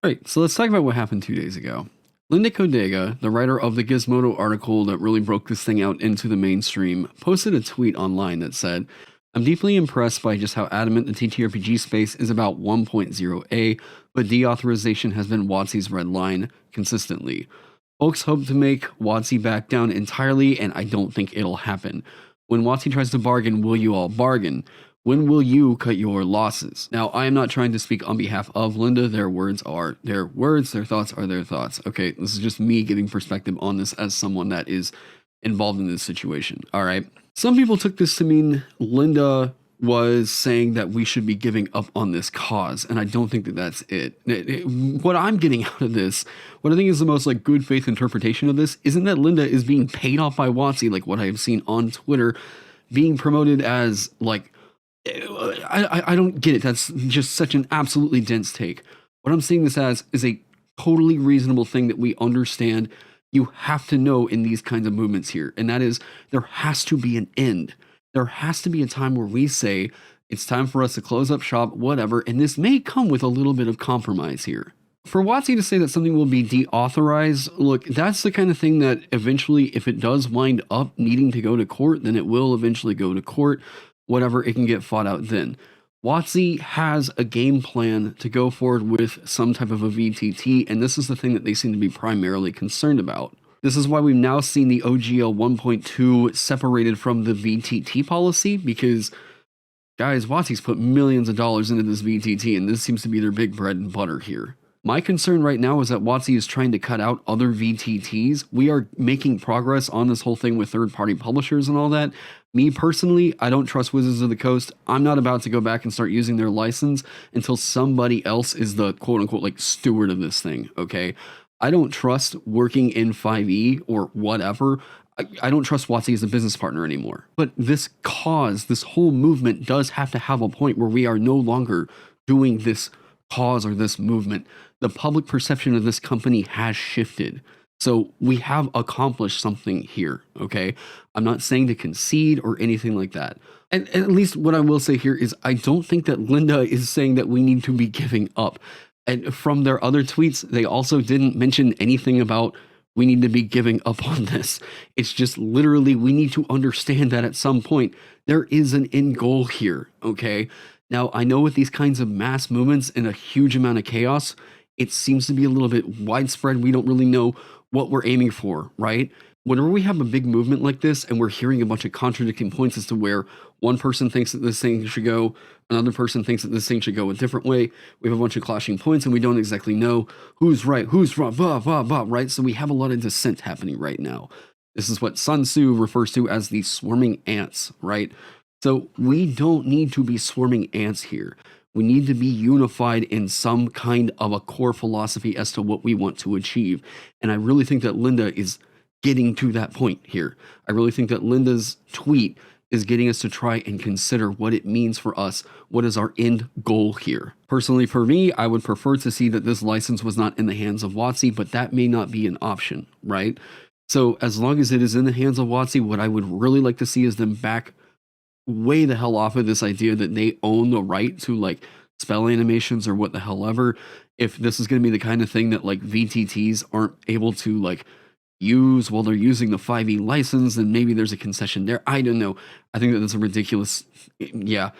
Right, so let's talk about what happened 2 days ago. Linda Codega, the writer of the Gizmodo article that really broke this thing out into the mainstream, posted a tweet online that said, I'm deeply impressed by just how adamant the TTRPG space is about 1.0a, but deauthorization has been WotC's red line consistently. Folks hope to make WotC back down entirely, and I don't think it'll happen. When WotC tries to bargain, will you all bargain? When will you cut your losses? Now, I am not trying to speak on behalf of Linda. Their words are their words, their thoughts are their thoughts. Okay, this is just me giving perspective on this as someone that is involved in this situation. All right. Some people took this to mean Linda was saying that we should be giving up on this cause, and I don't think that that's it. What I'm getting out of this, what I think is the most like good faith interpretation of this, isn't that Linda is being paid off by WotC, like what I have seen on Twitter, being promoted as like, I don't get it. That's just such an absolutely dense take. What I'm seeing this as is a totally reasonable thing that we understand you have to know in these kinds of movements here. And that is, there has to be an end. There has to be a time where we say, it's time for us to close up shop, whatever. And this may come with a little bit of compromise here. For WotC to say that something will be deauthorized, look, that's the kind of thing that eventually, if it does wind up needing to go to court, then it will eventually go to court. Whatever, it can get fought out then. WotC has a game plan to go forward with some type of a VTT, and this is the thing that they seem to be primarily concerned about. This is why we've now seen the OGL 1.2 separated from the VTT policy, because, guys, WotC's put millions of dollars into this VTT, and this seems to be their big bread and butter here. My concern right now is that WotC is trying to cut out other VTTs. We are making progress on this whole thing with third-party publishers and all that. Me personally, I don't trust Wizards of the Coast. I'm not about to go back and start using their license until somebody else is the quote-unquote like steward of this thing, okay? I don't trust working in 5e or whatever. I don't trust WotC as a business partner anymore. But this cause, this whole movement does have to have a point where we are no longer doing this cause or this movement. The public perception of this company has shifted. So we have accomplished something here, okay? I'm not saying to concede or anything like that. And at least what I will say here is I don't think that Linda is saying that we need to be giving up. And from their other tweets, they also didn't mention anything about we need to be giving up on this. It's just literally we need to understand that at some point there is an end goal here, okay? Now, I know with these kinds of mass movements and a huge amount of chaos, it seems to be a little bit widespread. We don't really know what we're aiming for, right? Whenever we have a big movement like this and we're hearing a bunch of contradicting points as to where one person thinks that this thing should go, another person thinks that this thing should go a different way, we have a bunch of clashing points and we don't exactly know who's right, who's wrong, blah, blah, blah, right? So we have a lot of dissent happening right now. This is what Sun Tzu refers to as the swarming ants, right? So we don't need to be swarming ants here. We need to be unified in some kind of a core philosophy as to what we want to achieve. And I really think that Linda is getting to that point here. I really think that Linda's tweet is getting us to try and consider what it means for us. What is our end goal here? Personally, for me, I would prefer to see that this license was not in the hands of WotC, but that may not be an option, right? So as long as it is in the hands of WotC, what I would really like to see is them back way the hell off of this idea that they own the right to like spell animations or what the hell ever. If this is going to be the kind of thing that like VTTs aren't able to like use while they're using the 5e license, then maybe there's a concession there. I don't know. I think that that's a ridiculous. Yeah.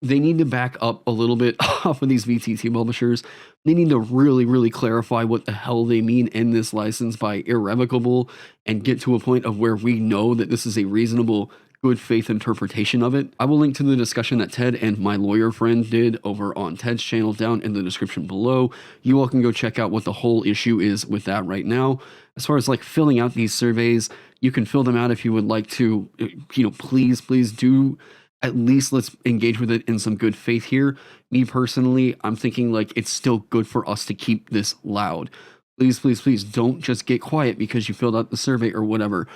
They need to back up a little bit off of these VTT publishers. They need to really, really clarify what the hell they mean in this license by irrevocable and get to a point of where we know that this is a reasonable good faith interpretation of it. I will link to the discussion that Ted and my lawyer friend did over on Ted's channel down in the description below. You all can go check out what the whole issue is with that right now. As far as like filling out these surveys, you can fill them out if you would like to. You know, please do. At least let's engage with it in some good faith here. Me personally, I'm thinking like it's still good for us to keep this loud. Please don't just get quiet because you filled out the survey or whatever.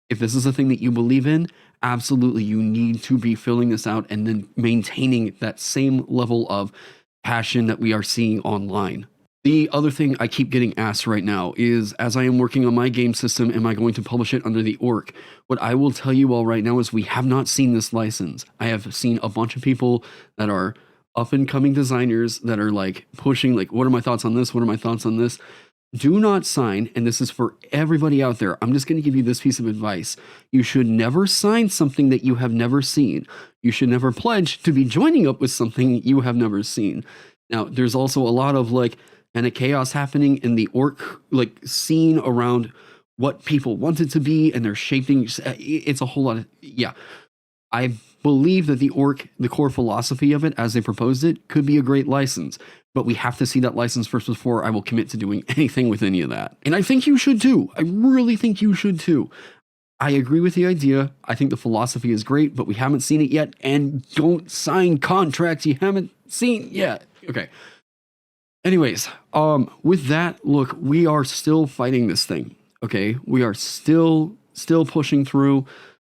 If this is a thing that you believe in, absolutely you need to be filling this out and then maintaining that same level of passion that we are seeing online. The other thing I keep getting asked right now is, as I am working on my game system, am I going to publish it under the orc? What I will tell you all right now is we have not seen this license. I have seen a bunch of people that are up and coming designers that are like pushing, like, what are my thoughts on this? What are my thoughts on this? Do not sign, and this is for everybody out there. I'm just going to give you this piece of advice. You should never sign something that you have never seen. You should never pledge to be joining up with something you have never seen. Now, there's also a lot of like kind of chaos happening in the orc like scene around what people want it to be, and they're shaping. It's a whole lot of, yeah. I believe that the core philosophy of it, as they proposed it, could be a great license. But we have to see that license first before I will commit to doing anything with any of that. And I think you should too. I really think you should too. I agree with the idea. I think the philosophy is great, but we haven't seen it yet. And don't sign contracts you haven't seen yet. Okay. Anyways, with that, look, we are still fighting this thing. Okay, we are still pushing through.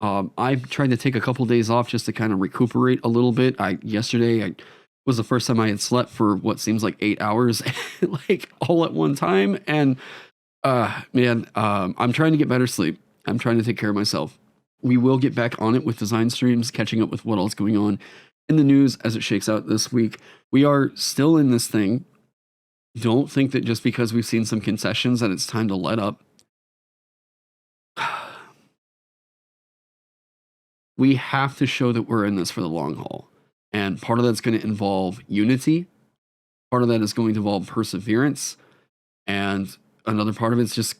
I've tried to take a couple days off just to kind of recuperate a little bit. Yesterday was the first time I had slept for what seems like 8 hours, like all at one time. And man, I'm trying to get better sleep. I'm trying to take care of myself. We will get back on it with design streams, catching up with what else going on in the news as it shakes out this week. We are still in this thing. Don't think that just because we've seen some concessions that it's time to let up. We have to show that we're in this for the long haul. And part of that's going to involve unity. Part of that is going to involve perseverance. And another part of it's just,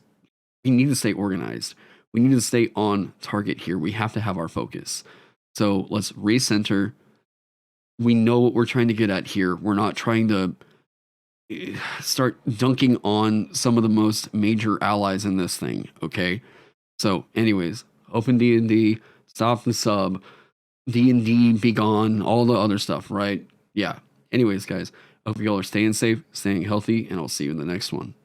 we need to stay organized. We need to stay on target here. We have to have our focus. So let's recenter. We know what we're trying to get at here. We're not trying to start dunking on some of the most major allies in this thing, okay? So anyways, open D&D, stop the sub, D&D be gone, all the other stuff, right? Yeah. Anyways, guys, I hope you all are staying safe, staying healthy, and I'll see you in the next one.